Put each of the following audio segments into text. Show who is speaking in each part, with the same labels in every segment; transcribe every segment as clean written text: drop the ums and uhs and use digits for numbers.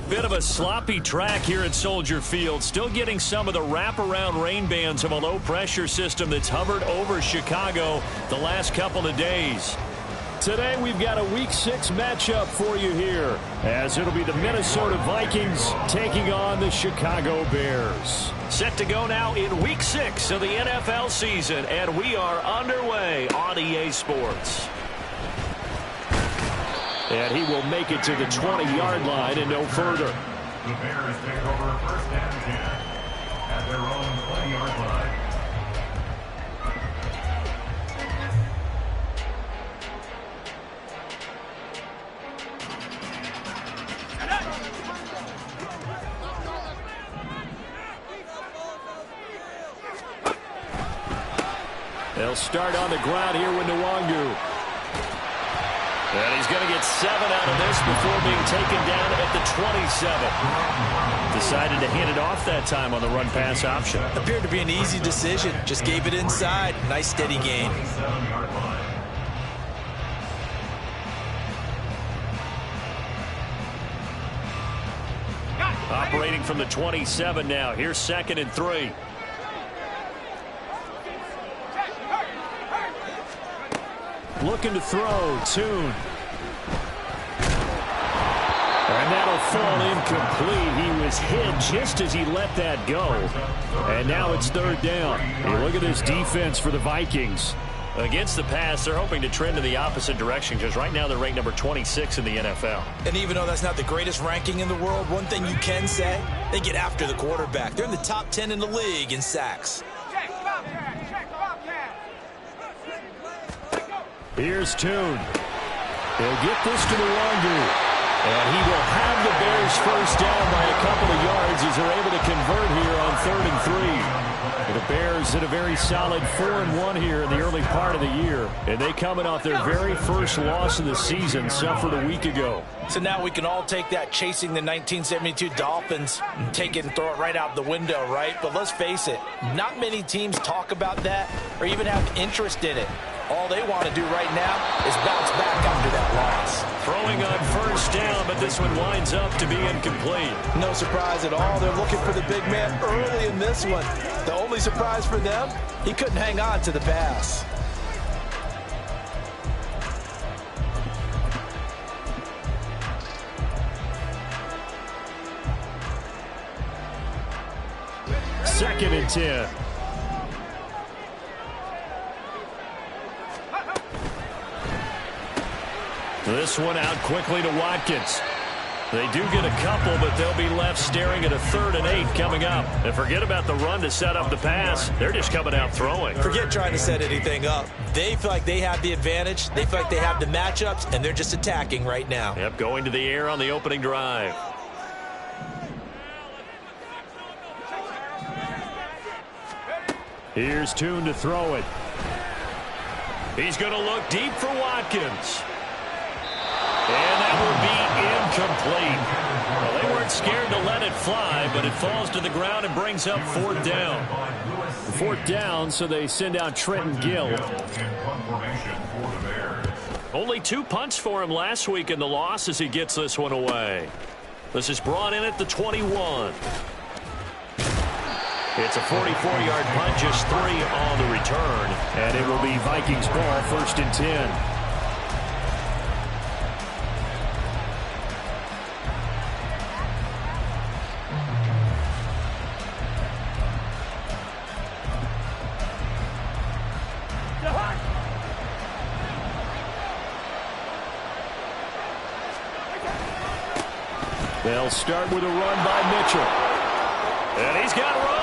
Speaker 1: Bit of a sloppy track here at Soldier Field. Still getting some of the wraparound rain bands of a low-pressure system that's hovered over Chicago the last couple of days. Today we've got a Week 6 matchup for you here, as it'll be the Minnesota Vikings taking on the Chicago Bears. Set to go now in Week 6 of the NFL season, and we are underway on EA Sports. And he will make it to the 20-yard line and no further.
Speaker 2: The Bears take over first and 10 at their own 20-yard line.
Speaker 1: They'll start on the ground here with Nwangu. And he's going to get 7 out of this before being taken down at the 27. Decided to hand it off that time on the run-pass option.
Speaker 3: Appeared to be an easy decision. Just gave it inside. Nice steady gain.
Speaker 1: Operating from the 27 now. Here's 2nd and 3. Looking to throw, Tune. And that'll fall incomplete. He was hit just as he let that go. And now it's 3rd down. Hey, look at this defense for the Vikings. Against the pass, they're hoping to trend in the opposite direction because right now they're ranked number 26 in the NFL.
Speaker 3: And even though that's not the greatest ranking in the world, one thing you can say, they get after the quarterback. They're in the top 10 in the league in sacks.
Speaker 1: Here's Tune. He'll get this to Nwangu. And he will have the Bears first down by a couple of yards as they're able to convert here on 3rd and 3. The Bears had a very solid 4-1 here in the early part of the year. And they coming off their very first loss of the season, suffered a week ago.
Speaker 3: So now we can all take that chasing the 1972 Dolphins and take it and throw it right out the window, right? But let's face it, not many teams talk about that or even have interest in it. All they want to do right now is bounce back after that loss.
Speaker 1: Throwing on first down, but this one winds up to be incomplete.
Speaker 3: No surprise at all. They're looking for the big man early in this one. The only surprise for them, he couldn't hang on to the pass.
Speaker 1: Second and 10. This one out quickly to Watkins. They do get a couple, but they'll be left staring at a 3rd and 8 coming up. And forget about the run to set up the pass. They're just coming out throwing.
Speaker 3: Forget trying to set anything up. They feel like they have the advantage. They feel like they have the matchups, and they're just attacking right now.
Speaker 1: Yep, going to the air on the opening drive. Here's Tune to throw it. He's going to look deep for Watkins. And that will be incomplete. Well, they weren't scared to let it fly, but it falls to the ground and brings up fourth down. Fourth down, so they send out Trenton Gill. Only 2 punts for him last week in the loss as he gets this one away. This is brought in at the 21. It's a 44-yard punt, just 3 on the return. And it will be Vikings ball, 1st and 10. They'll start with a run by Mitchell. And he's got room.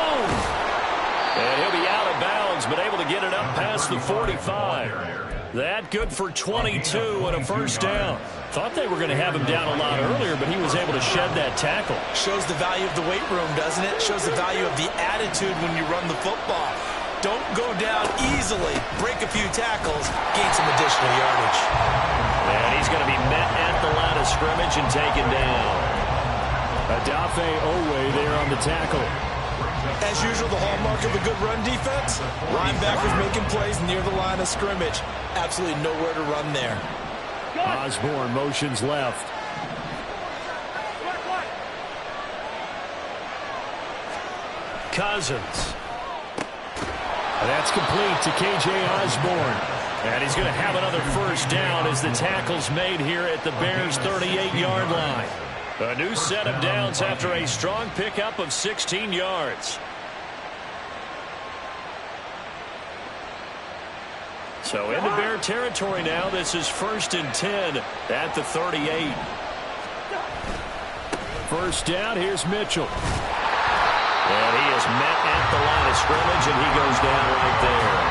Speaker 1: And he'll be out of bounds, but able to get it up past the 45. That good for 22 and a first down. Thought they were going to have him down a lot earlier, but he was able to shed that tackle.
Speaker 3: Shows the value of the weight room, doesn't it? Shows the value of the attitude when you run the football. Don't go down easily. Break a few tackles. Gain some additional yardage.
Speaker 1: And he's going to be met at the line of scrimmage and taken down. Adafe Owe there on the tackle.
Speaker 3: As usual, the hallmark of a good run defense, linebackers making plays near the line of scrimmage. Absolutely nowhere to run there.
Speaker 1: Osborne motions left. Cousins. That's complete to K.J. Osborne. And he's going to have another first down as the tackle's made here at the Bears' 38-yard line. A new set of downs after a strong pickup of 16 yards. So into Bear territory now. This is 1st and 10 at the 38. First down, here's Mitchell. And he is met at the line of scrimmage, and he goes down right there.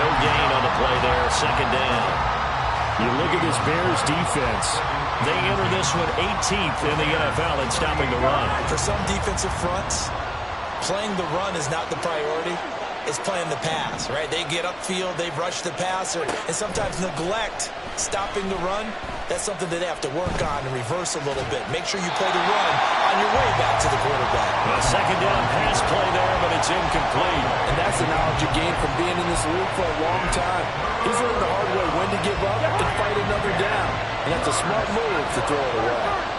Speaker 1: No gain on the play there, 2nd down. You look at this Bears defense. They enter this one 18th in the NFL in stopping the run.
Speaker 3: For some defensive fronts, playing the run is not the priority. It's playing the pass, right? They get upfield, they rush the passer, and sometimes neglect stopping the run. That's something that they have to work on and reverse a little bit. Make sure you play the run on your way back to the quarterback.
Speaker 1: A 2nd down pass play there, but it's incomplete.
Speaker 4: And that's the knowledge you gain from being in this league for a long time. He's learned the hard way when to give up and fight another down. And that's a smart move to throw it away.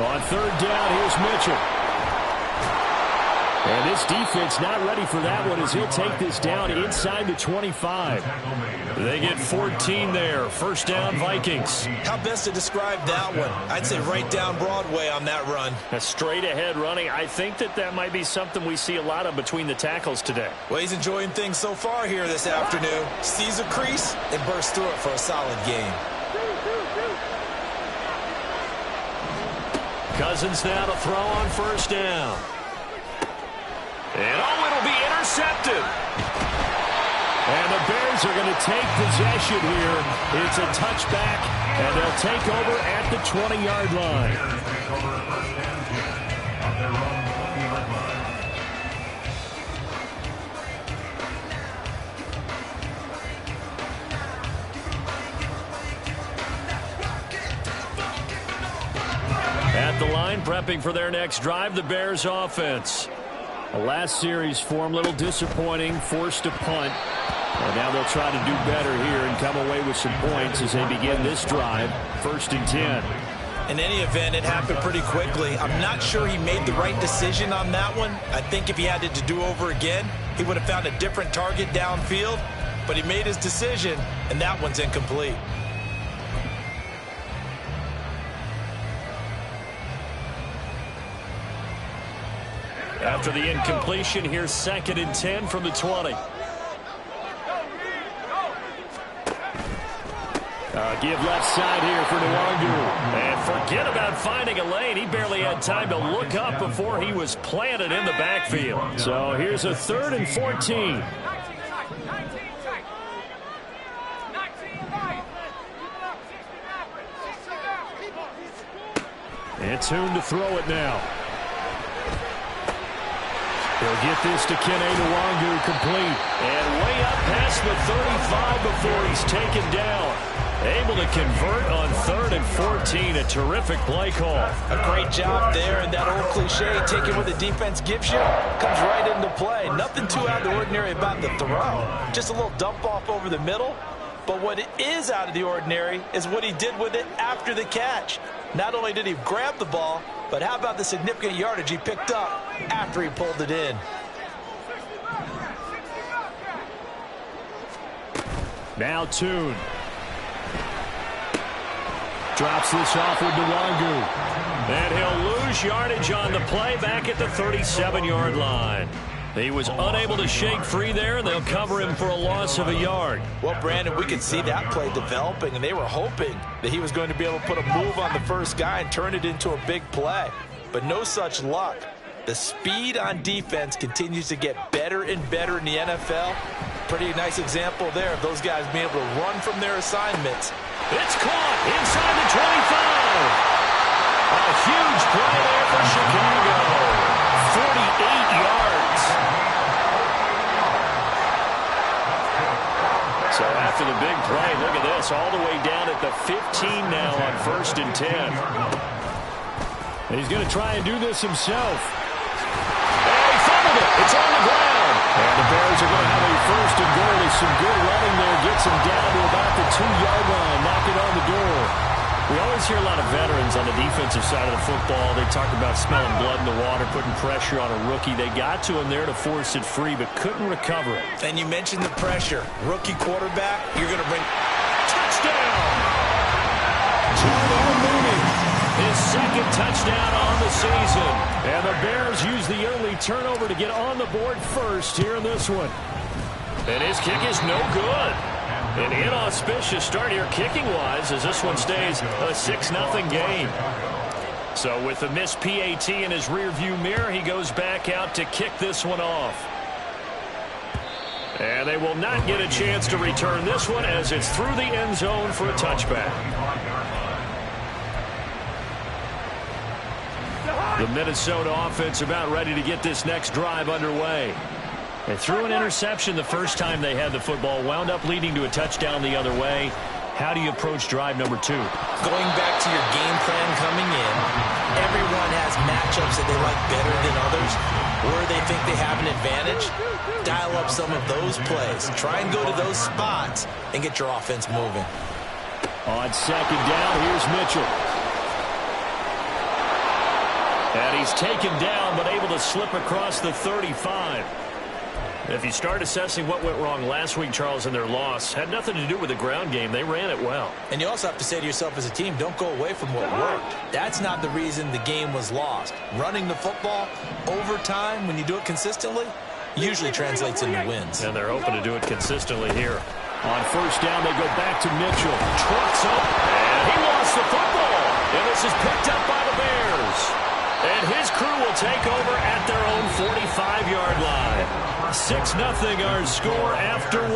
Speaker 1: On 3rd down, here's Mitchell. And this defense not ready for that one as he'll take this down inside the 25. They get 14 there. First down, Vikings.
Speaker 3: How best to describe that one? I'd say right down Broadway on that run.
Speaker 1: A straight ahead running. I think that might be something we see a lot of between the tackles today.
Speaker 3: Well, he's enjoying things so far here this afternoon. Sees a crease and bursts through it for a solid game.
Speaker 1: Cousins now to throw on first down. And it'll be intercepted. And the Bears are going to take possession here. It's a touchback, and they'll take over at the 20-yard line. At the line, prepping for their next drive, the Bears offense. The last series for them, a little disappointing, forced a punt. And now they'll try to do better here and come away with some points as they begin this drive. 1st and 10.
Speaker 3: In any event, it happened pretty quickly. I'm not sure he made the right decision on that one. I think if he had it to do over again, he would have found a different target downfield. But he made his decision, and that one's incomplete.
Speaker 1: After the incompletion, here's 2nd and 10 from the 20. Give left side here for Nwangu. And forget about finding a lane. He barely had time to look up before he was planted in the backfield. So here's a 3rd and 14. And Tune to throw it now. He'll get this to Kene Nwangu complete. And way up past the 35 before he's taken down. Able to convert on 3rd and 14. A terrific play call.
Speaker 3: A great job there, and that old cliche, taking what the defense gives you, comes right into play. Nothing too out of the ordinary about the throw. Just a little dump off over the middle. But what is out of the ordinary is what he did with it after the catch. Not only did he grab the ball, but how about the significant yardage he picked up after he pulled it in.
Speaker 1: Now Tune. Drops this off with Nwangu. And he'll lose yardage on the play back at the 37-yard line. He was unable to shake free there, and they'll cover him for a loss of a yard.
Speaker 3: Well, Brandon, we could see that play developing, and they were hoping that he was going to be able to put a move on the first guy and turn it into a big play. But no such luck. The speed on defense continues to get better and better in the NFL. Pretty nice example there of those guys being able to run from their assignments.
Speaker 1: It's caught inside the 25. A huge play there for Chicago. 48 yards. So after the big play, look at this, all the way down at the 15 now on 1st and 10. And he's going to try and do this himself. And he fumbled it. It's on the ground. And the Bears are going to have a 1st and goal. There's some good running there. Gets him down to about the 2-yard line. Knock it on the door. We always hear a lot of veterans on the defensive side of the football. They talk about smelling blood in the water, putting pressure on a rookie. They got to him there to force it free, but couldn't recover it.
Speaker 3: And you mentioned the pressure. Rookie quarterback, you're going to bring...
Speaker 1: Touchdown! Darnell Mooney, his 2nd touchdown on the season. And the Bears use the early turnover to get on the board first here in this one. And his kick is no good. An inauspicious start here kicking-wise as this one stays a 6-0 game. So with the missed PAT in his rearview mirror, he goes back out to kick this one off. And they will not get a chance to return this one as it's through the end zone for a touchback. The Minnesota offense about ready to get this next drive underway. They threw an interception the first time they had the football, wound up leading to a touchdown the other way. How do you approach drive number 2?
Speaker 3: Going back to your game plan coming in, everyone has matchups that they like better than others, where they think they have an advantage. Dial up some of those plays. Try and go to those spots and get your offense moving.
Speaker 1: On 2nd down, here's Mitchell. And he's taken down, but able to slip across the 35. If you start assessing what went wrong last week, Charles, in their loss, had nothing to do with the ground game. They ran it well.
Speaker 3: And you also have to say to yourself as a team, don't go away from what worked. That's not the reason the game was lost. Running the football over time, when you do it consistently, usually translates into wins.
Speaker 1: And they're hoping to do it consistently here. On 1st down, they go back to Mitchell. Trucks up, and he lost the football. And this is picked up by the Bears. And his crew will take over at their own 45-yard line. 6-0 our score after 1.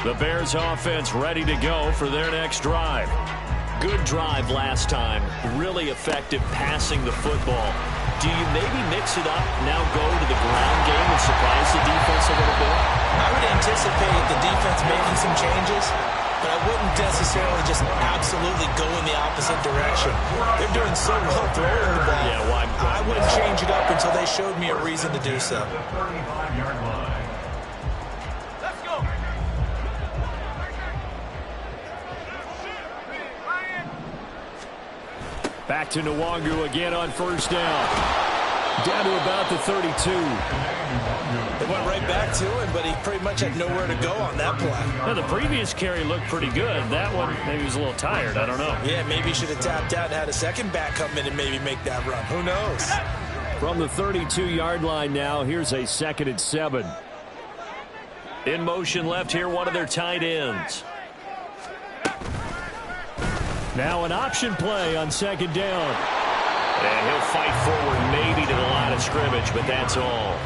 Speaker 1: The Bears offense ready to go for their next drive. Good drive last time. Really effective passing the football. Do you maybe mix it up, now go to the ground game and surprise the defense a little bit?
Speaker 3: I would anticipate the defense making some changes, but I wouldn't necessarily just absolutely go in the opposite direction. They're doing so well throwing the ball.
Speaker 1: Yeah, why?
Speaker 3: I wouldn't change it up until they showed me a reason to do so.
Speaker 1: Back to Nwangu again on 1st down. Down to about the 32.
Speaker 3: They went right back to him, but he pretty much had nowhere to go on that play.
Speaker 1: Well, the previous carry looked pretty good. That one, maybe he was a little tired. I don't know.
Speaker 3: Yeah, maybe he should have tapped out and had a second back come in and maybe make that run. Who knows?
Speaker 1: From the 32-yard line now, here's a 2nd and 7. In motion left here, one of their tight ends. Now an option play on second down. And he'll fight forward maybe to the line of scrimmage, but that's all.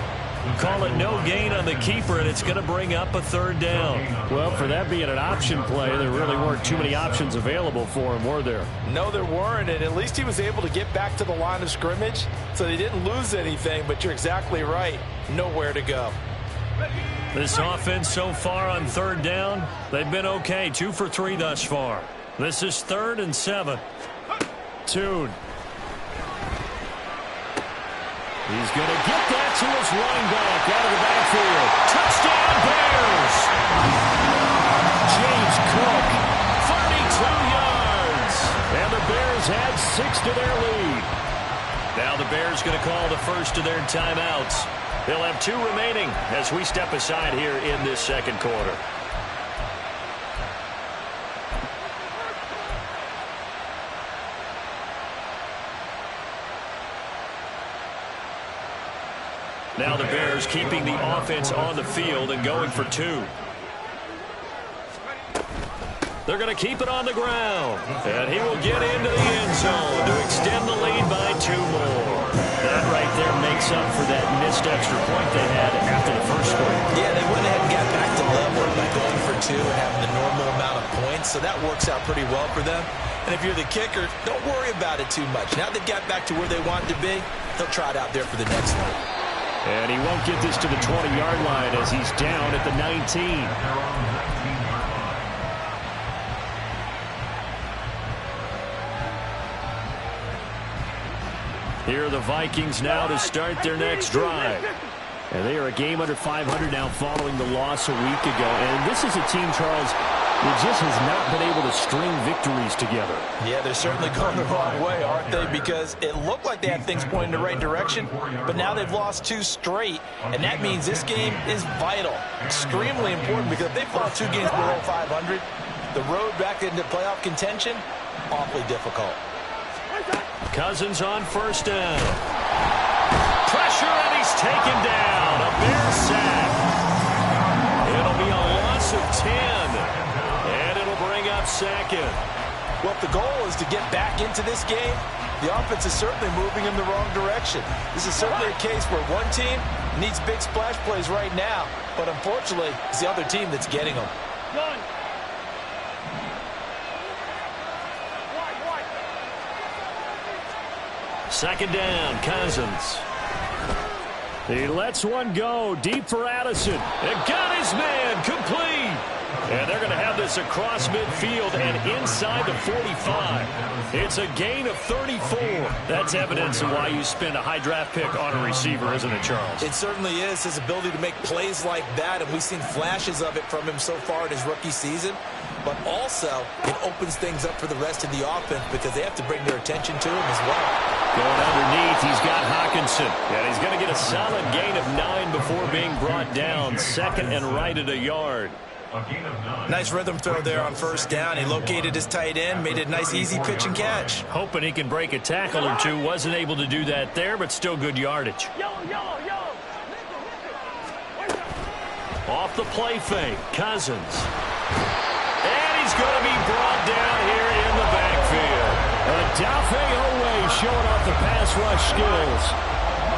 Speaker 1: Call it no gain on the keeper, and it's going to bring up a third down. Well, for that being an option play, there really weren't too many options available for him, were there?
Speaker 3: No, there weren't, and at least he was able to get back to the line of scrimmage, so they didn't lose anything, but you're exactly right. Nowhere to go.
Speaker 1: This offense so far on third down, they've been okay. 2 for 3 thus far. This is 3rd and 7. Tune. He's going to get that to his running back out of the backfield. Touchdown, Bears! James Cook, 32 yards. And the Bears add 6 to their lead. Now the Bears going to call the first of their timeouts. They'll have 2 remaining as we step aside here in this second quarter. Now the Bears keeping the offense on the field and going for 2. They're going to keep it on the ground. And he will get into the end zone to extend the lead by 2 more. That right there makes up for that missed extra point they had after the first one.
Speaker 3: Yeah, they went ahead and got back to level by going for 2 and having the normal amount of points, so that works out pretty well for them. And if you're the kicker, don't worry about it too much. Now they've got back to where they want to be, they'll try it out there for the next one.
Speaker 1: And he won't get this to the 20-yard line as he's down at the 19. Here are the Vikings now to start their next drive. And they are a game under 500 now following the loss a week ago. And this is a team, Charles, that just has not been able to string victories together.
Speaker 3: Yeah, they're certainly going the wrong way, aren't they? Because it looked like they had things pointing in the right direction, but now they've lost 2 straight, and that means this game is vital, extremely important, because if they've lost 2 games below 500, the road back into playoff contention, awfully difficult.
Speaker 1: Cousins on first down. Pressure, and he's taken down. A Bears sack. It'll be a loss of 10. And it'll bring up second.
Speaker 3: Well, if the goal is to get back into this game, the offense is certainly moving in the wrong direction. This is certainly a case where one team needs big splash plays right now, but unfortunately, it's the other team that's getting them.
Speaker 1: Second down, Cousins. He lets one go deep for Addison. And got his man complete. And they're going to have this across midfield and inside the 45. It's a gain of 34. That's evidence of why you spend a high draft pick on a receiver, isn't it, Charles?
Speaker 3: It certainly is, his ability to make plays like that, and we've seen flashes of it from him so far in his rookie season. But also, it opens things up for the rest of the offense because they have to bring their attention to him as well.
Speaker 1: Going underneath, he's got Hockenson. And he's going to get a solid gain of 9 before being brought down. Second and right at a yard.
Speaker 3: Nice rhythm throw there on first down. He located his tight end, made it a nice easy pitch and catch.
Speaker 1: Hoping he can break a tackle or two. Wasn't able to do that there, but still good yardage. Off the play fake, Cousins. And he's going to be brought down here in the backfield. Odafe Oweh showing off the pass rush skills.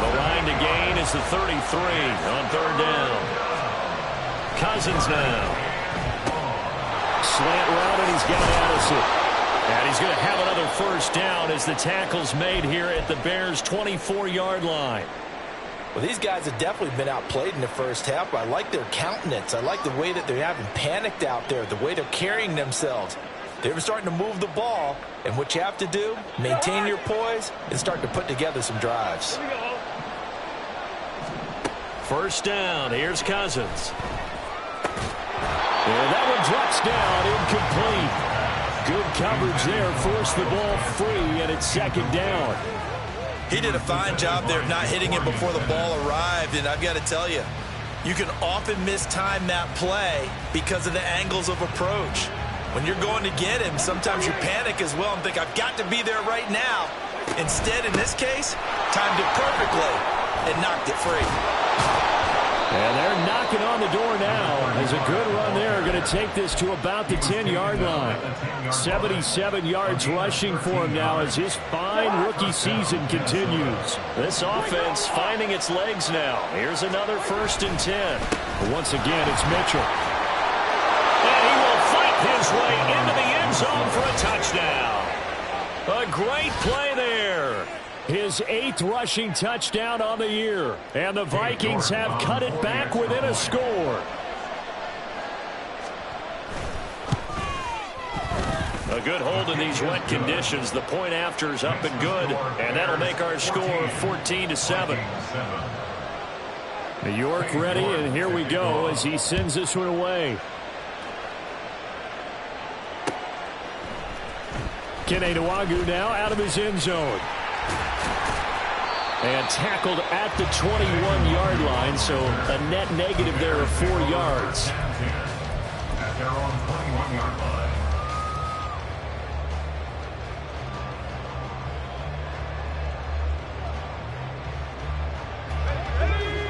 Speaker 1: The line to gain is the 33 on third down. Cousins now. Slant route, and he's got Addison. And he's going to have another first down as the tackle's made here at the Bears' 24-yard line.
Speaker 3: Well, these guys have definitely been outplayed in the first half. I like their countenance. I like the way that they haven't panicked out there, the way they're carrying themselves. They're starting to move the ball, and what you have to do, maintain your poise and start to put together some drives.
Speaker 1: First down, here's Cousins. And that one drops down, incomplete. Good coverage there, forced the ball free, and it's second down.
Speaker 3: He did a fine job there of not hitting it before the ball arrived, and I've got to tell you, you can often mistime that play because of the angles of approach. When you're going to get him, sometimes you panic as well and think, I've got to be there right now. Instead, in this case, timed it perfectly and knocked it free.
Speaker 1: And they're knocking on the door now. has a good run there. Going to take this to about the 10-yard line. 77 yards rushing for him now as his fine rookie season continues. This offense finding its legs now. Here's another 1st and 10. But once again, it's Mitchell. And he will fight his way into the end zone for a touchdown. A great play there. His 8th rushing touchdown on the year. And the Vikings have cut it back within a score. A good hold in these wet conditions. The point after is up and good. And that'll make our score 14-7. New York ready, and here we go as he sends this one away. Kene Nwangwu now out of his end zone. And tackled at the 21-yard line, so a net negative there of 4 yards.
Speaker 2: At their own 21-yard line.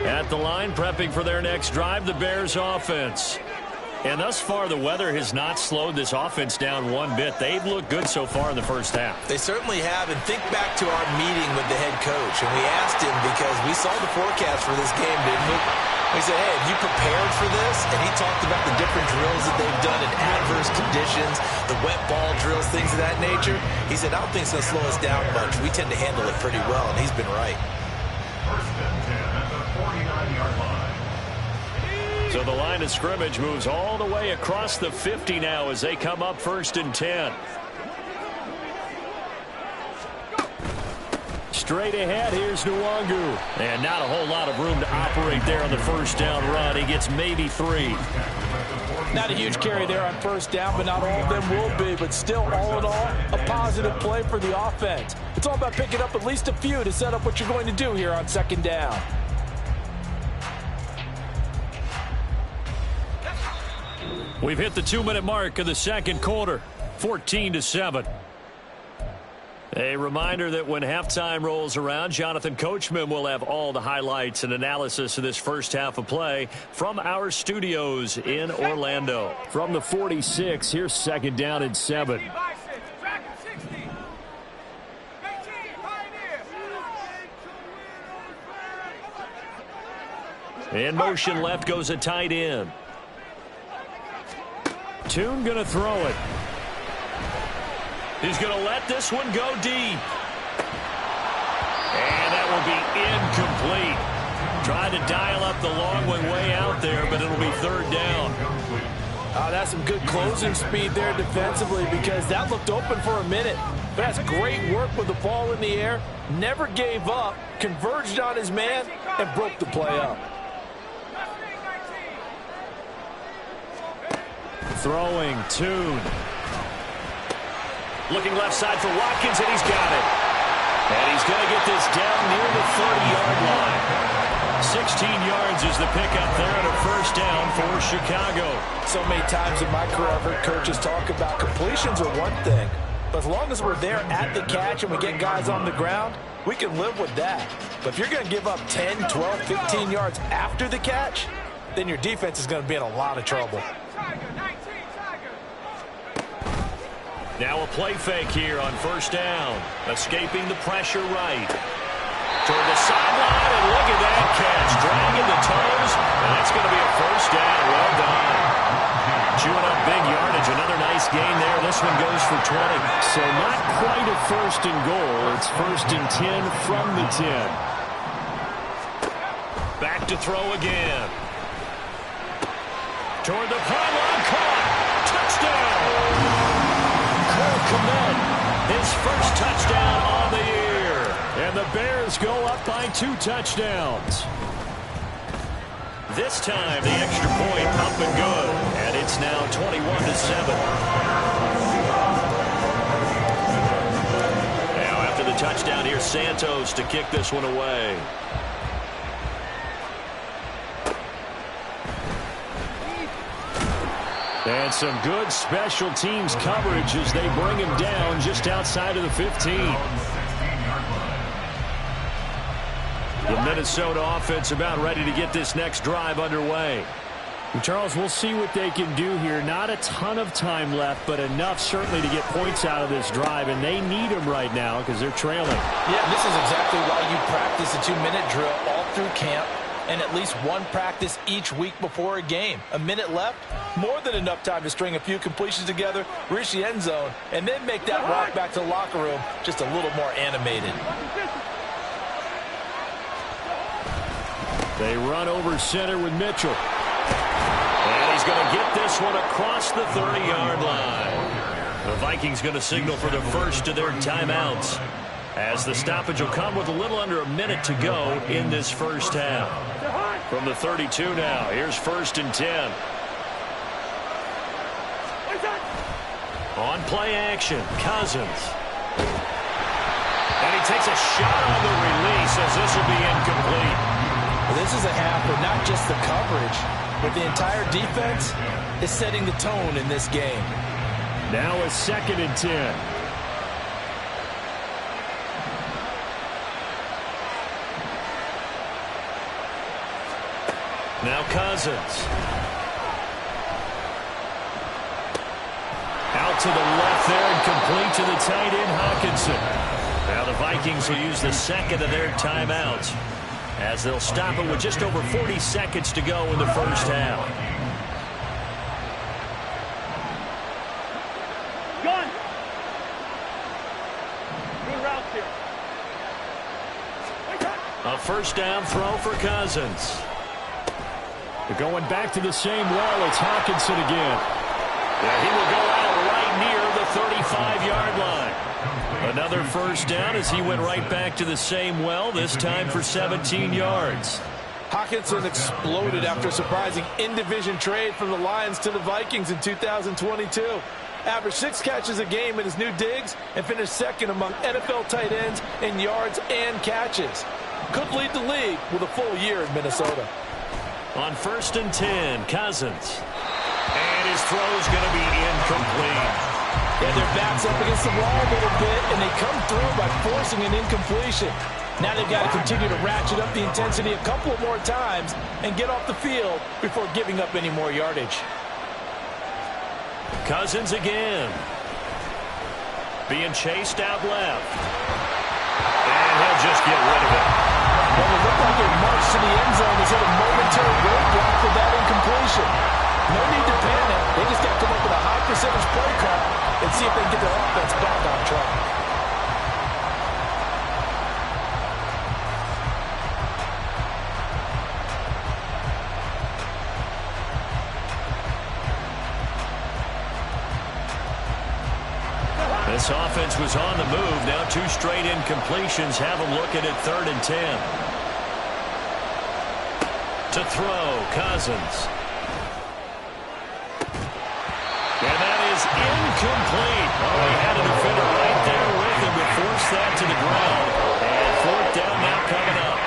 Speaker 1: At the line, prepping for their next drive, the Bears offense. And thus far, the weather has not slowed this offense down one bit. They've looked good so far in the first half.
Speaker 3: They certainly have. And think back to our meeting with the head coach. And we asked him because we saw the forecast for this game, didn't we? We said, hey, have you prepared for this? And he talked about the different drills that they've done in adverse conditions, the wet ball drills, things of that nature. He said, I don't think it's going to slow us down much. We tend to handle it pretty well, and he's been right.
Speaker 2: 1st and 10 at the 49-yard line.
Speaker 1: So the line of scrimmage moves all the way across the 50 now as they come up 1st and 10. Straight ahead, here's Nwangwu. And not a whole lot of room to operate there on the 1st down run. He gets maybe 3.
Speaker 3: Not a huge carry there on 1st down, but not all of them will be. But still, all in all, a positive play for the offense. It's all about picking up at least a few to set up what you're going to do here on 2nd down.
Speaker 1: We've hit the 2-minute mark of the 2nd quarter, 14-7. A reminder that when halftime rolls around, Jonathan Coachman will have all the highlights and analysis of this first half of play from our studios in Orlando. From the 46, here's 2nd down and 7. In motion left goes a tight end. Tune going to throw it. He's going to let this one go deep. And that will be incomplete. Tried to dial up the long one way out there, but it'll be 3rd down.
Speaker 3: That's some good closing speed there defensively because that looked open for a minute. But that's great work with the ball in the air. Never gave up, converged on his man, and broke the play up.
Speaker 1: Throwing, Tune. Looking left side for Watkins, and he's got it. And he's going to get this down near the 30-yard line. 16 yards is the pickup there and a 1st down for Chicago.
Speaker 3: So many times in my career, I've heard coaches talk about completions are one thing. But as long as we're there at the catch and we get guys on the ground, we can live with that. But if you're going to give up 10, 12, 15 yards after the catch, then your defense is going to be in a lot of trouble.
Speaker 1: Now a play fake here on 1st down. Escaping the pressure right. Toward the sideline, and look at that catch. Dragging the toes, and that's going to be a 1st down. Well done. Chewing up big yardage. Another nice gain there. This one goes for 20. So not quite a 1st and goal. It's 1st and 10 from the 10. Back to throw again. Toward the pylon, caught. Touchdown. Kmet, his 1st touchdown on the year. And the Bears go up by 2 touchdowns. This time, the extra point up and good. And it's now 21-7. Now, after the touchdown, here's Santos to kick this one away. And some good special teams coverage as they bring him down just outside of the 15. The Minnesota offense about ready to get this next drive underway. Charles, we'll see what they can do here. Not a ton of time left, but enough certainly to get points out of this drive, and they need them right now because they're trailing.
Speaker 3: Yeah, this is exactly why you practice a 2-minute drill all through camp and at least one practice each week before a game. A minute left, more than enough time to string a few completions together, reach the end zone, and then make that walk back to the locker room just a little more animated.
Speaker 1: They run over center with Mitchell. And he's going to get this one across the 30-yard line. The Vikings going to signal for the first of their timeouts, as the stoppage will come with a little under a minute to go in this first half. From the 32 now, here's 1st and 10. On play action, Cousins. And he takes a shot on the release as this will be incomplete.
Speaker 3: This is a half where not just the coverage, but the entire defense is setting the tone in this game.
Speaker 1: Now a 2nd and 10. Now Cousins. Out to the left there and complete to the tight end, Hawkinson. Now the Vikings will use the 2nd of their timeouts, as they'll stop it with just over 40 seconds to go in the first half.
Speaker 5: Gun! Good route here.
Speaker 1: A 1st down throw for Cousins. They're going back to the same well. It's Hawkinson again. Yeah, he will go out right near the 35-yard line. Another 1st down as he went right back to the same well, this time for 17 yards.
Speaker 3: Hawkinson exploded after a surprising in-division trade from the Lions to the Vikings in 2022. Averaged 6 catches a game in his new digs and finished 2nd among NFL tight ends in yards and catches. Could lead the league with a full year in Minnesota.
Speaker 1: On 1st and 10, Cousins. And his throw is going to be incomplete.
Speaker 3: Yeah, their backs up against the wall a little bit, and they come through by forcing an incompletion. Now they've got to continue to ratchet up the intensity a couple more times and get off the field before giving up any more yardage.
Speaker 1: Cousins again. Being chased out left. And he'll just get rid of it.
Speaker 3: Well, it looked like their march to the end zone was at a momentary roadblock for that incompletion. No need to panic. They just got to come up with a high percentage play call and see if they can get their offense back on track.
Speaker 1: This offense was on the move. Now 2 straight incompletions. Have them looking at 3rd and 10. To throw, Cousins. And that is incomplete. Oh, he had a defender right there with him to force that to the ground. And 4th down now coming up.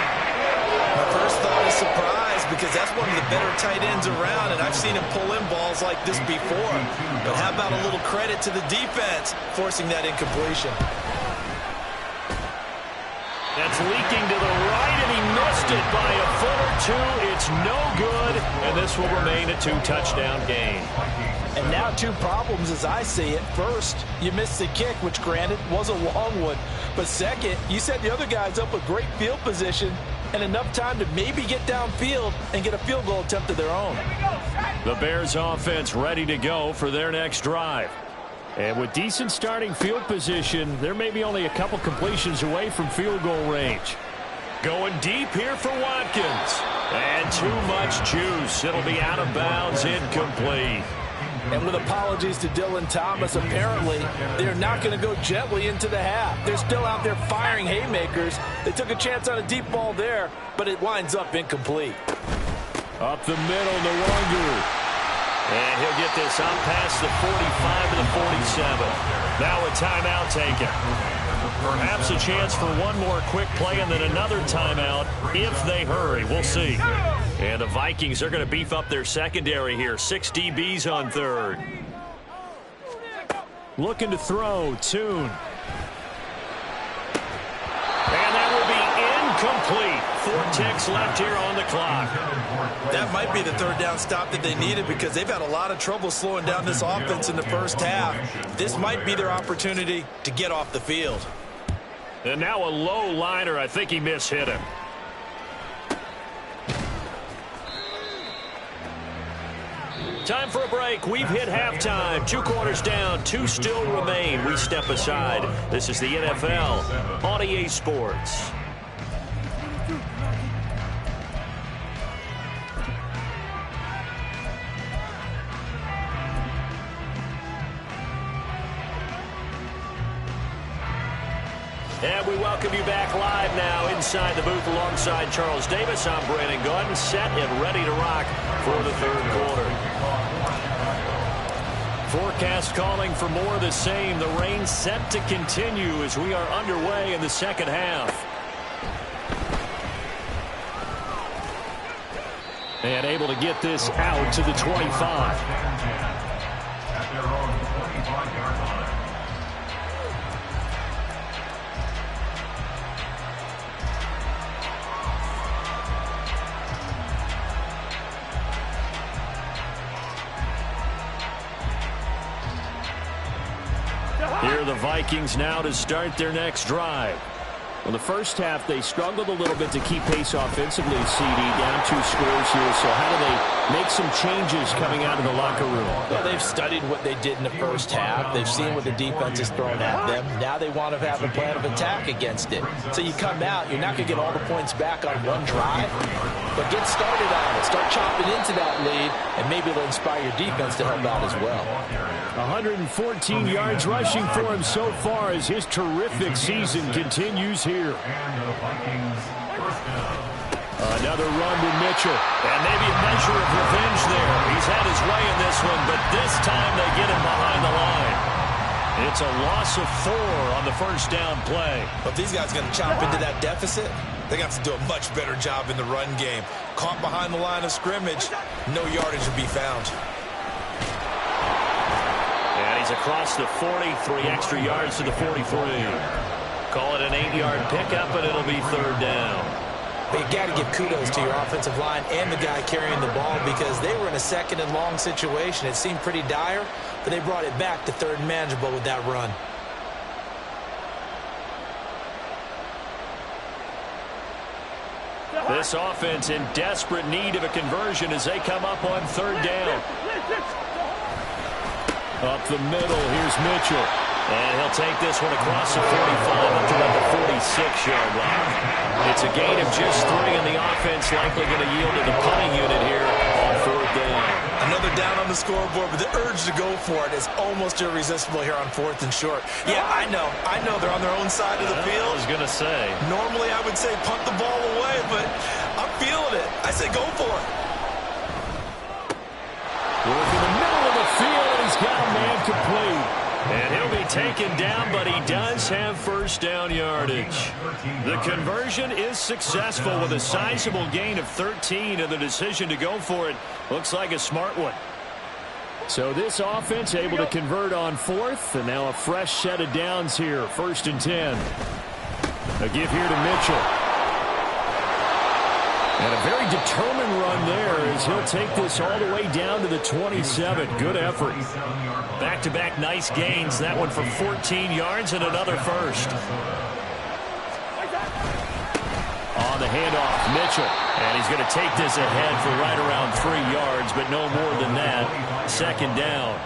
Speaker 6: My first thought is surprise, because that's one of the better tight ends around, and I've seen him pull in balls like this before. But how about a little credit to the defense forcing that incompletion?
Speaker 1: That's leaking to the right, and he missed it by a foot or 2. It's no good, and this will remain a 2-touchdown game.
Speaker 3: And now 2 problems as I see it. First, you missed the kick, which granted was a long one. But second, you set the other guys up with great field position and enough time to maybe get downfield and get a field goal attempt of their own.
Speaker 1: The Bears offense ready to go for their next drive. And with decent starting field position, they're maybe only a couple completions away from field goal range. Going deep here for Watkins. And too much juice. It'll be out of bounds, incomplete.
Speaker 3: And with apologies to Dylan Thomas, apparently they're not going to go gently into the half. They're still out there firing haymakers. They took a chance on a deep ball there, but it winds up incomplete.
Speaker 1: Up the middle, Nwangu. And he'll get this up past the 45 to the 47. Now a timeout taken. Perhaps a chance for one more quick play and then another timeout if they hurry. We'll see. And the Vikings are going to beef up their secondary here. 6 DBs on 3rd. Looking to throw, Tune. And that will be incomplete. 4 ticks left here on the clock.
Speaker 6: That might be the third down stop that they needed because they've had a lot of trouble slowing down this offense in the first half. This might be their opportunity to get off the field.
Speaker 1: And now a low liner. I think he mishit him. Time for a break. We've hit halftime. 2 quarters down. 2 still remain. We step aside. This is the NFL on EA Sports. And we welcome you back live now inside the booth alongside Charles Davis. I'm Brandon Gaudin, set and ready to rock for the third quarter. Forecast calling for more of the same. The rain set to continue as we are underway in the second half. And able to get this out to the 25.
Speaker 2: At their own 25-yard line.
Speaker 1: Here are the Vikings now to start their next drive. Well, the first half, they struggled a little bit to keep pace offensively, CD, down 2 scores here. So how do they make some changes coming out of the locker room?
Speaker 3: Well, they've studied what they did in the first half. They've seen what the defense is throwing at them. Now they want to have a plan of attack against it. So you come out, you're not going to get all the points back on one drive, but get started on it. Start chopping into that lead, and maybe it'll inspire your defense to help out as well.
Speaker 1: 114 yards rushing for him so far as his terrific season continues here. Another run to Mitchell. And maybe a measure of revenge there. He's had his way in this one, but this time they get him behind the line. It's a loss of 4 on the first down play.
Speaker 6: But these guys are going to chop into that deficit. They got to do a much better job in the run game. Caught behind the line of scrimmage, no yardage to be found.
Speaker 1: And he's across the 40, 3 extra yards to the 43. Call it an 8-yard pickup, and it'll be third down.
Speaker 6: But you got to give kudos to your offensive line and the guy carrying the ball because they were in a second and long situation. It seemed pretty dire, but they brought it back to third and manageable with that run.
Speaker 1: This offense in desperate need of a conversion as they come up on third down. Up the middle, here's Mitchell. And he'll take this one across the 45 up to about the 46-yard line. It's a gain of just 3, and the offense likely going to yield to the punting unit here on fourth down.
Speaker 6: Another down on the scoreboard, but the urge to go for it is almost irresistible here on 4th and short. Yeah, I know they're on their own side of the field.
Speaker 1: I was going to say.
Speaker 6: Normally I would say punt the ball away, but I'm feeling it. I say go for it.
Speaker 1: Work in the middle of the field, and he's got a man complete. And he'll be taken down, but he does have first down yardage. The conversion is successful with a sizable gain of 13, and the decision to go for it looks like a smart one. So this offense able to convert on 4th, and now a fresh set of downs here, 1st and 10. A give here to Mitchell. And a very determined run there as he'll take this all the way down to the 27. Good effort. Back-to-back nice gains. That one for 14 yards and another first. On the handoff, Mitchell. And he's going to take this ahead for right around 3 yards, but no more than that. Second down.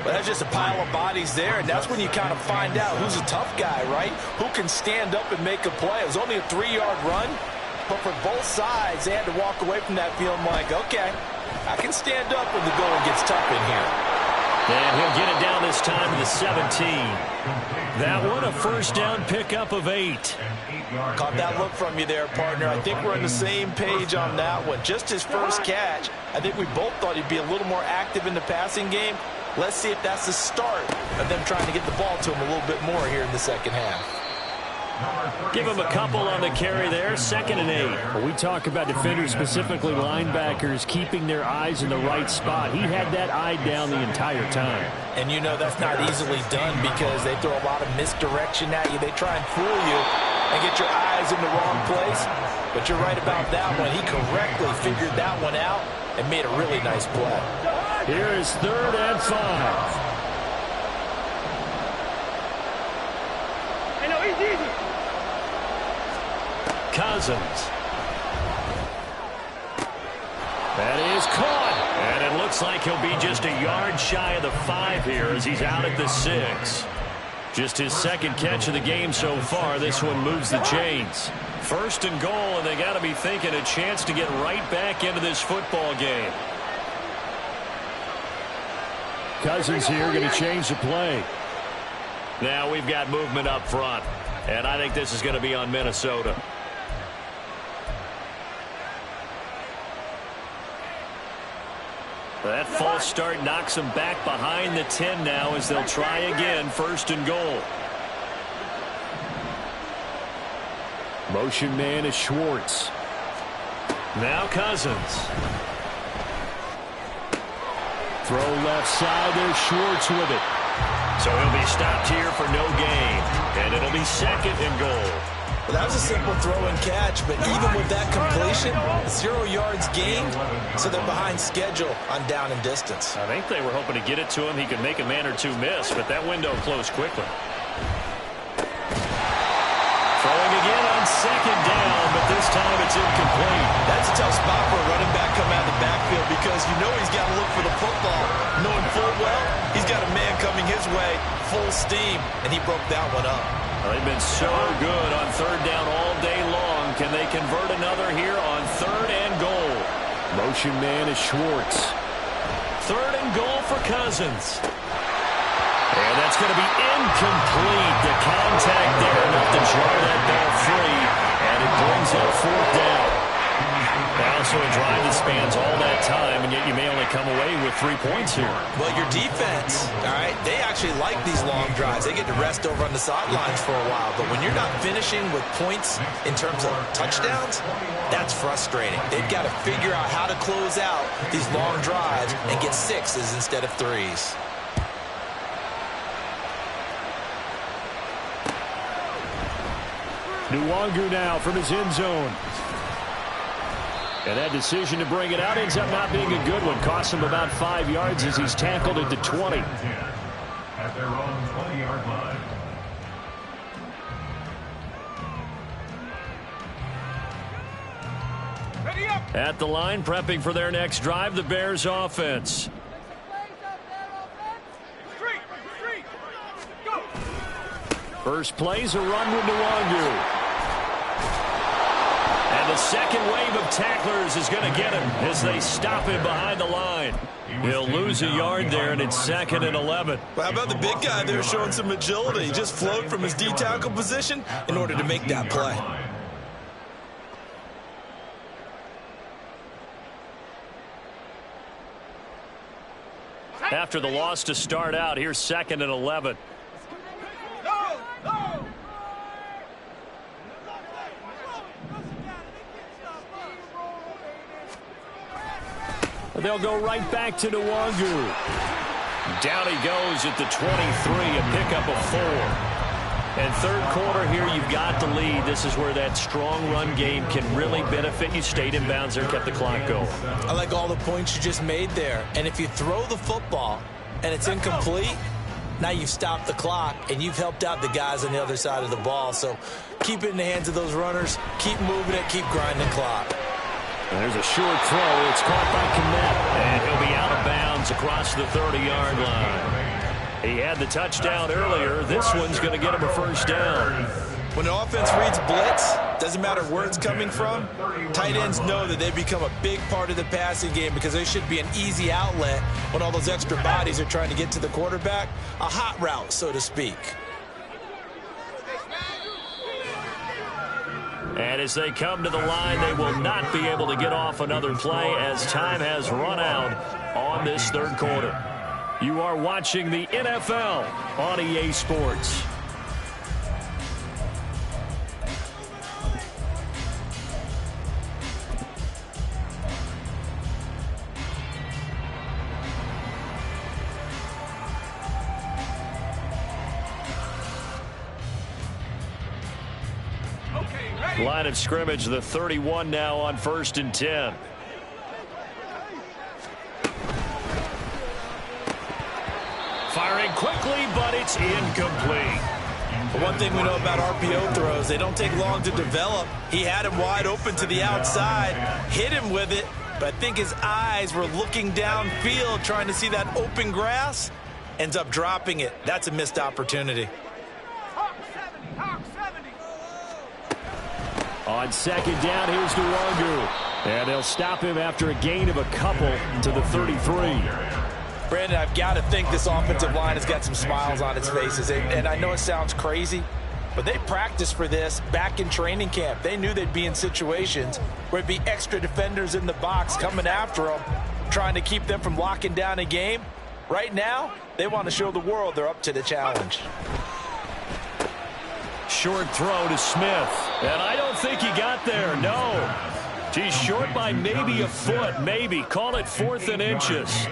Speaker 6: Well, that's just a pile of bodies there, and that's when you kind of find out who's a tough guy, right? Who can stand up and make a play. It was only a 3-yard run. But for both sides, they had to walk away from that feeling like, okay, I can stand up when the going gets tough in here.
Speaker 1: And he'll get it down this time to the 17. That one a first down pickup of 8.
Speaker 6: Caught that look from you there, partner. I think we're on the same page on that one. Just his first catch, I think we both thought he'd be a little more active in the passing game. Let's see if that's the start of them trying to get the ball to him a little bit more here in the second half.
Speaker 1: Give him a couple on the carry there. 2nd and 8. Well, we talk about defenders, specifically linebackers, keeping their eyes in the right spot. He had that eye down the entire time.
Speaker 6: And you know that's not easily done because they throw a lot of misdirection at you. They try and fool you.
Speaker 3: and get your eyes in the wrong place. But you're right about that one. He correctly figured that one out and made a really nice play.
Speaker 1: Here is 3rd and 5.
Speaker 5: Hey, no, easy.
Speaker 1: Cousins. That is caught. And it looks like he'll be just a yard shy of the 5 here as he's out at the 6. Just his 2nd catch of the game so far. This one moves the chains. 1st and goal, and they got to be thinking a chance to get right back into this football game. Cousins here going to change the play. Now we've got movement up front, and I think this is going to be on Minnesota. That false start knocks them back behind the 10 now as they'll try again. 1st and goal. Motion man is Schwartz. Now Cousins. Throw left side. There's Schwartz with it. So he'll be stopped here for no gain. And it'll be 2nd and goal.
Speaker 3: Well, that was a simple throw and catch, but even with that completion, 0 yards gained, so they're behind schedule on down and distance.
Speaker 1: I think they were hoping to get it to him. He could make a man or two miss, but that window closed quickly. Throwing again on 2nd down, but this time it's incomplete.
Speaker 3: That's a tough spot for a running back coming out of the backfield because you know he's got to look for the football, knowing full well he's got a man coming his way, full steam, and he broke that one up.
Speaker 1: They've been so good on 3rd down all day long. Can they convert another here on 3rd and goal? Motion man is Schwartz. 3rd and goal for Cousins. And that's going to be incomplete. The contact there enough to jar that ball free. And it brings up 4th down. Now, so a drive that spans all that time, and yet you may only come away with 3 points here.
Speaker 3: Well, your defense, all right, they actually like these long drives. They get to rest over on the sidelines for a while. But when you're not finishing with points in terms of touchdowns, that's frustrating. They've got to figure out how to close out these long drives and get 6s instead of 3s.
Speaker 1: Nwangu now from his end zone. And that decision to bring it out ends up not being a good one. Costs him about 5 yards as he's tackled at the 20.
Speaker 2: At their own 20-yard line.
Speaker 1: At the line, prepping for their next drive, the Bears offense. First play's a run with Nwangu. And the second wave of tacklers is going to get him as they stop him behind the line. He'll lose a yard there, and it's 2nd and 11.
Speaker 3: Well, how about the big guy there showing some agility? He just flowed from his D-tackle position in order to make that play.
Speaker 1: After the loss to start out, here's 2nd and 11. They'll go right back to Nwangu. Down he goes at the 23, a pickup of 4. And 3rd quarter here, you've got the lead. This is where that strong run game can really benefit you. Stayed in bounds there, kept the clock going.
Speaker 3: I like all the points you just made there. And if you throw the football and it's incomplete, now you've stopped the clock and you've helped out the guys on the other side of the ball. So keep it in the hands of those runners. Keep moving it. Keep grinding the clock.
Speaker 1: And there's a short throw. It's caught by Kmet. And he'll be out of bounds across the 30-yard line. He had the touchdown earlier. This one's going to get him a 1st down.
Speaker 3: When an offense reads blitz, doesn't matter where it's coming from, tight ends know that they become a big part of the passing game because they should be an easy outlet when all those extra bodies are trying to get to the quarterback. A hot route, so to speak.
Speaker 1: And as they come to the line, they will not be able to get off another play as time has run out on this 3rd quarter. You are watching the NFL on EA Sports. Line of scrimmage, the 31 now on 1st and 10. Firing quickly, but it's incomplete.
Speaker 6: But one thing we know about RPO throws, they don't take long to develop. He had him wide open to the outside, hit him with it, but I think his eyes were looking downfield trying to see that open grass. Ends up dropping it. That's a missed opportunity.
Speaker 1: On 2nd down, here's Nwangu. And they'll stop him after a gain of a couple to the 33.
Speaker 6: Brandon, I've got to think this offensive line has got some smiles on its faces. And I know it sounds crazy, but they practiced for this back in training camp. They knew they'd be in situations where it'd be extra defenders in the box coming after them, trying to keep them from locking down a game. Right now, they want to show the world they're up to the challenge.
Speaker 1: Short throw to Smith. And I don't think he got there, no. He's short by maybe a foot, maybe. Call it 4th and inches.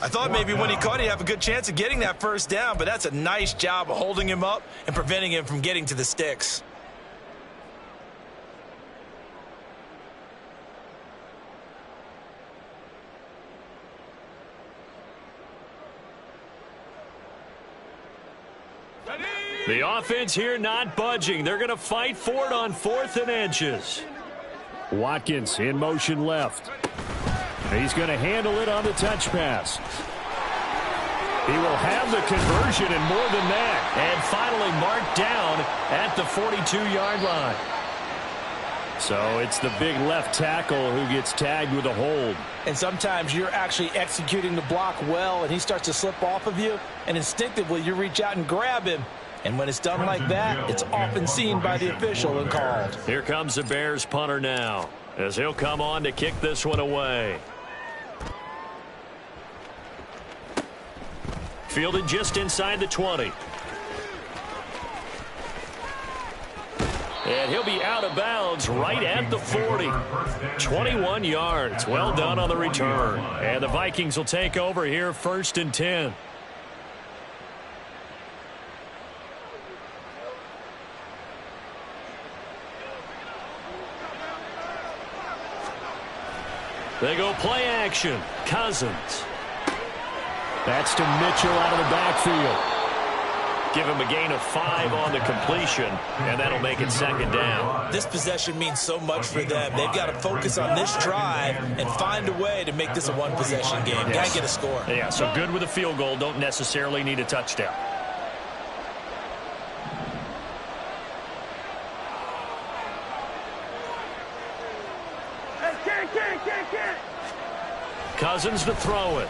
Speaker 6: I thought maybe when he caught, he'd have a good chance of getting that first down, but that's a nice job of holding him up and preventing him from getting to the sticks.
Speaker 1: The offense here not budging. They're going to fight for it on 4th and inches. Watkins in motion left. He's going to handle it on the touch pass. He will have the conversion and more than that. And finally marked down at the 42-yard line. So it's the big left tackle who gets tagged with a hold.
Speaker 3: And sometimes you're actually executing the block well, and he starts to slip off of you, and instinctively you reach out and grab him. And when it's done like that, it's often seen by the official and called.
Speaker 1: Here comes the Bears punter now, as he'll come on to kick this one away. Fielded just inside the 20. And he'll be out of bounds right at the 40. 21 yards. Well done on the return. And the Vikings will take over here 1st and 10. They go play action. Cousins. That's to Mitchell out of the backfield. Give him a gain of 5 on the completion, and that'll make it 2nd down.
Speaker 6: This possession means so much for them. They've got to focus on this drive and find a way to make this a one-possession game. Got to get a score.
Speaker 1: Yeah, so good with a field goal. Don't necessarily need a touchdown. Cousins to throw it.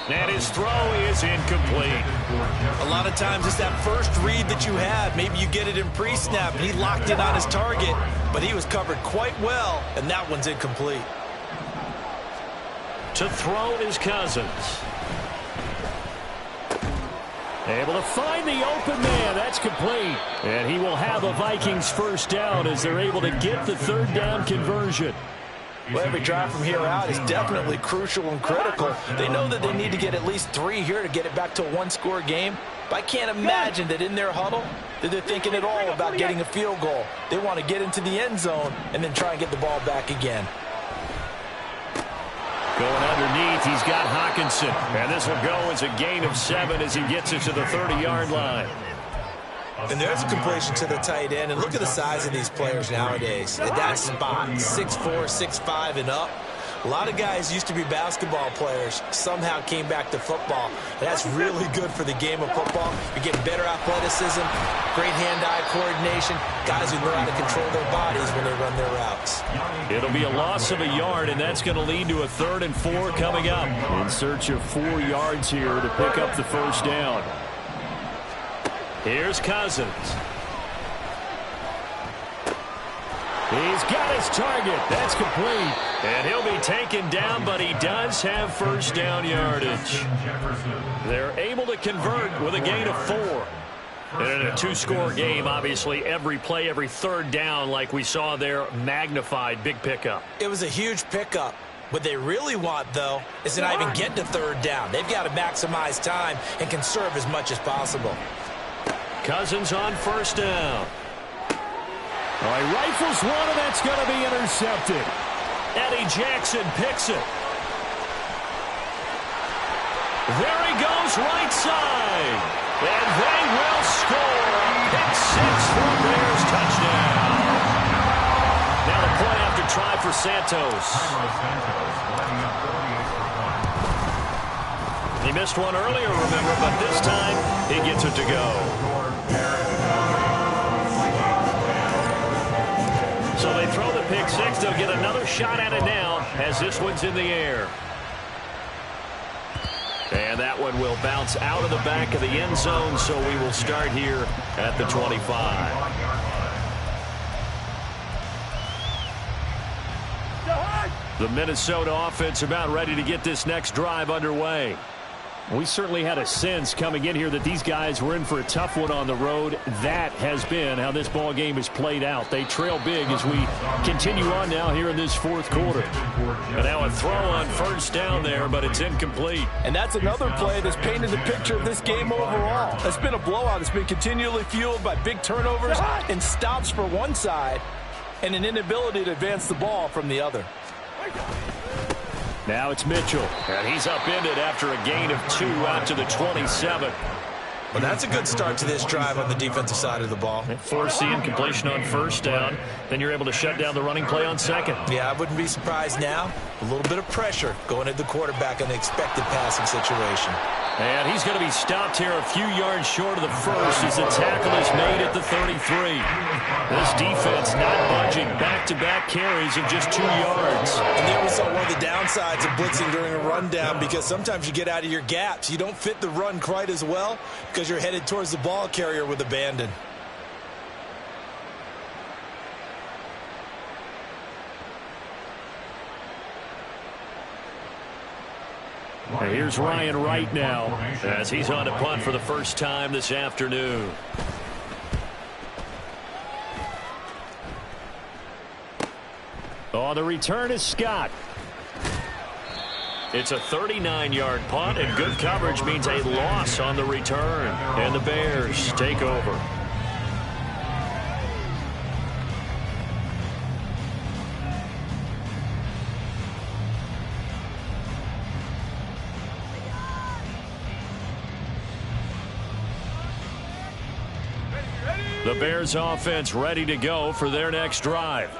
Speaker 1: And his throw is incomplete.
Speaker 6: A lot of times it's that first read that you have. Maybe you get it in pre-snap, and he locked in on his target, but he was covered quite well, and that one's incomplete.
Speaker 1: To throw is Cousins. Able to find the open man. That's complete. And he will have a Vikings first down as they're able to get the 3rd down conversion.
Speaker 3: Well, every drive from here out is definitely crucial and critical. They know that they need to get at least 3 here to get it back to a one-score game. But I can't imagine that in their huddle that they're thinking at all about getting a field goal. They want to get into the end zone and then try and get the ball back again.
Speaker 1: Going underneath, he's got Hockenson. And this will go as a gain of 7 as he gets it to the 30-yard line.
Speaker 6: And there's a completion to the tight end. And look at the size of these players nowadays. At that spot, 6'4", 6'5", and up. A lot of guys used to be basketball players, somehow came back to football. And that's really good for the game of football. You're getting better athleticism, great hand-eye coordination, guys who know how to control their bodies when they run their routes.
Speaker 1: It'll be a loss of a yard, and that's going to lead to a 3rd and 4 coming up. In search of 4 yards here to pick up the first down. Here's Cousins. He's got his target. That's complete. And he'll be taken down, but he does have first down yardage. They're able to convert with a gain of 4. And in a 2-score game, obviously, every play, every 3rd down, like we saw there, magnified. Big pickup.
Speaker 6: It was a huge pickup. What they really want, though, is to not even get to 3rd down. They've got to maximize time and conserve as much as possible.
Speaker 1: Cousins on first down.
Speaker 7: All right, rifles one, and that's going to be intercepted.
Speaker 1: Eddie Jackson picks it. There he goes, right side. And they will score. Pick six for a Bears touchdown. Now the point after try for Santos. He missed one earlier, remember, but this time he gets it to go. So they throw the pick six. They'll get another shot at it now as this one's in the air. And that one will bounce out of the back of the end zone, so we will start here at the 25. The Minnesota offense about ready to get this next drive underway.
Speaker 7: We certainly had a sense coming in here that these guys were in for a tough one on the road. That has been how this ball game is played out. They trail big as we continue on now here in this fourth quarter.
Speaker 1: And now a throw on first down there, but it's incomplete.
Speaker 6: And that's another play that's painted the picture of this game overall. It's been a blowout. It's been continually fueled by big turnovers and stops for one side and an inability to advance the ball from the other.
Speaker 7: Now it's Mitchell.
Speaker 1: And he's upended after a gain of 2 out to the 27.
Speaker 6: Well, that's a good start to this drive on the defensive side of the ball.
Speaker 1: Force the incompletion on first down. Then you're able to shut down the running play on second.
Speaker 6: Yeah, I wouldn't be surprised now. A little bit of pressure going at the quarterback in the expected passing situation.
Speaker 1: And he's going to be stopped here a few yards short of the first as the tackle is made at the 33. This defense not budging. Back-to-back carries of just 2 yards.
Speaker 6: And there we saw one of the downsides of blitzing during a rundown, because sometimes you get out of your gaps. You don't fit the run quite as well because you're headed towards the ball carrier with abandon.
Speaker 1: And here's Ryan Wright now as he's on to punt for the first time this afternoon.
Speaker 7: Oh, the return is Scott.
Speaker 1: It's a 39-yard punt, and good coverage means a loss on the return. And the Bears take over. The Bears offense ready to go for their next drive.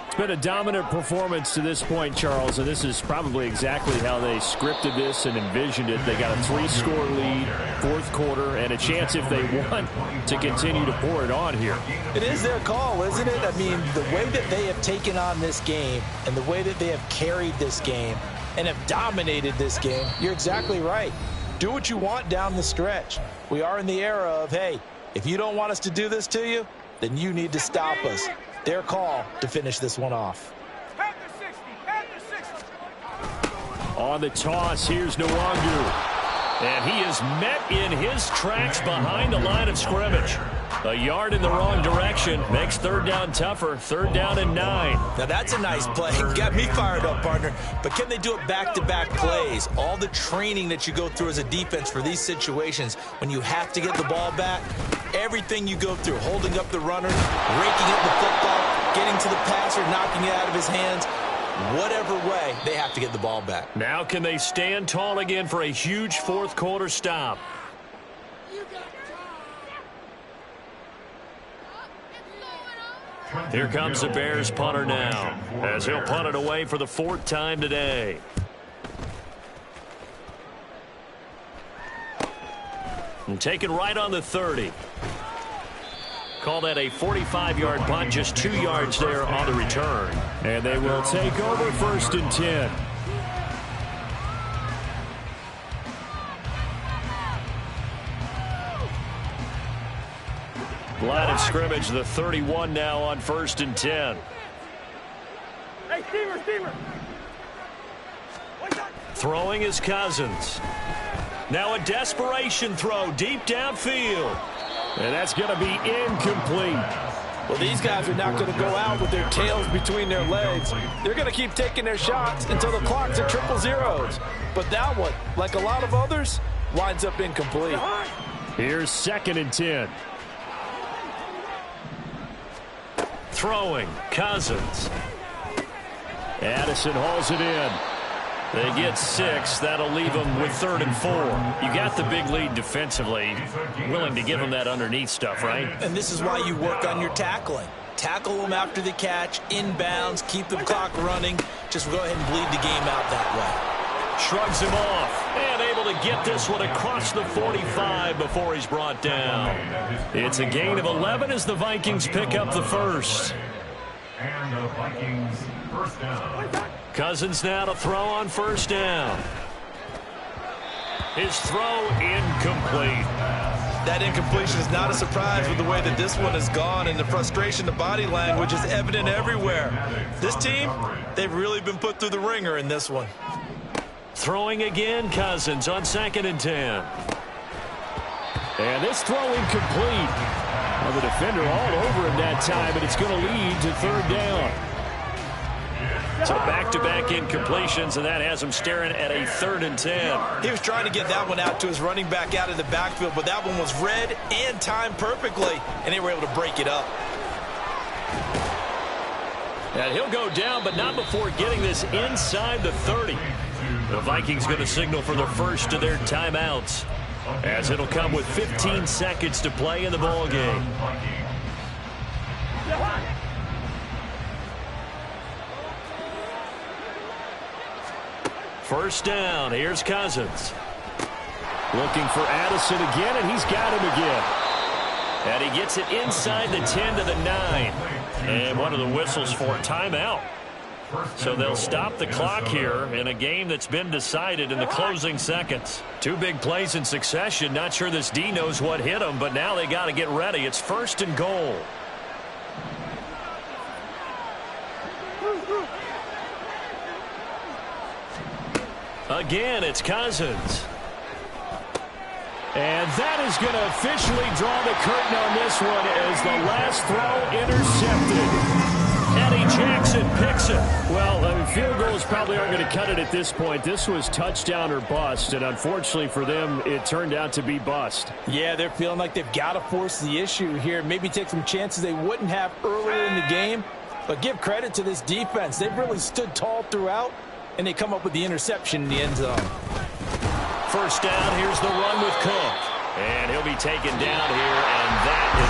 Speaker 7: It's been a dominant performance to this point, Charles, and this is probably exactly how they scripted this and envisioned it. They got a 3-score lead, fourth quarter, and a chance if they want to continue to pour it on here.
Speaker 6: It is their call, isn't it? I mean, the way that they have taken on this game and the way that they have carried this game and have dominated this game, you're exactly right. Do what you want down the stretch. We are in the era of, hey, if you don't want us to do this to you, then you need to stop us. Their call to finish this one off.
Speaker 7: On the toss, here's Nwangu.
Speaker 1: And he is met in his tracks behind the line of scrimmage. A yard in the wrong direction makes third down tougher. Third down and 9.
Speaker 6: Now that's a nice play. Got me fired up, partner. But can they do it back-to-back plays? All the training that you go through as a defense for these situations, when you have to get the ball back, everything you go through, holding up the runner, raking up the football, getting to the passer, knocking it out of his hands, whatever way, they have to get the ball back.
Speaker 1: Now can they stand tall again for a huge fourth quarter stop? Here comes the Bears punter now as he'll punt it away for the 4th time today. And taken right on the 30. Call that a 45-yard punt, just 2 yards there on the return.
Speaker 7: And they will take over 1st and 10.
Speaker 1: Line of scrimmage, the 31 now on 1st and 10.
Speaker 5: Hey, Steamer.
Speaker 1: Throwing is Cousins. Now a desperation throw deep downfield.
Speaker 7: And that's going to be incomplete.
Speaker 6: Well, these guys are not going to go out with their tails between their legs. They're going to keep taking their shots until the clock's at triple zeros. But that one, like a lot of others, winds up incomplete.
Speaker 7: Here's 2nd and 10.
Speaker 1: Throwing, Cousins.
Speaker 7: Addison hauls it in. They get 6. That'll leave them with 3rd and 4. You got the big lead defensively. Willing to give them that underneath stuff, right?
Speaker 3: And this is why you work on your tackling. Tackle them after the catch, inbounds, keep the clock running. Just go ahead and bleed the game out that way.
Speaker 1: Shrugs him off. And able to get this one across the 45 before he's brought down. It's a gain of 11 as the Vikings pick up the first.
Speaker 2: And the Vikings first down.
Speaker 1: Cousins now to throw on first down. His throw incomplete.
Speaker 6: That incompletion is not a surprise with the way that this one has gone, and the frustration, the body language is evident everywhere. This team, they've really been put through the ringer in this one.
Speaker 1: Throwing again, Cousins on 2nd and 10.
Speaker 7: And this throw incomplete. Well, the defender all over him that time, and it's going to lead to 3rd down.
Speaker 1: So back-to-back incompletions, and that has him staring at a 3rd and 10.
Speaker 6: He was trying to get that one out to his running back out of the backfield, but that one was read and timed perfectly, and they were able to break it up.
Speaker 1: And he'll go down, but not before getting this inside the 30. The Vikings going to signal for the first of their timeouts, as it'll come with 15 seconds to play in the ball game. First down. Here's Cousins.
Speaker 7: Looking for Addison again, and he's got him again.
Speaker 1: And he gets it inside the 10 to the 9. And one of the whistles for a timeout. So they'll stop the clock here in a game that's been decided in the closing seconds. 2 big plays in succession. Not sure this D knows what hit him, but now they got to get ready. It's 1st and goal. Again, it's Cousins.
Speaker 7: And that is going to officially draw the curtain on this one as the last throw intercepted.
Speaker 1: Eddie Jackson picks it.
Speaker 7: Well, field goals probably aren't going to cut it at this point. This was touchdown or bust, and unfortunately for them, it turned out to be bust.
Speaker 3: Yeah, they're feeling like they've got to force the issue here. Maybe take some chances they wouldn't have earlier in the game. But give credit to this defense. They've really stood tall throughout, and they come up with the interception in the end zone.
Speaker 1: First down, here's the run with Cook. And he'll be taken down here, and that is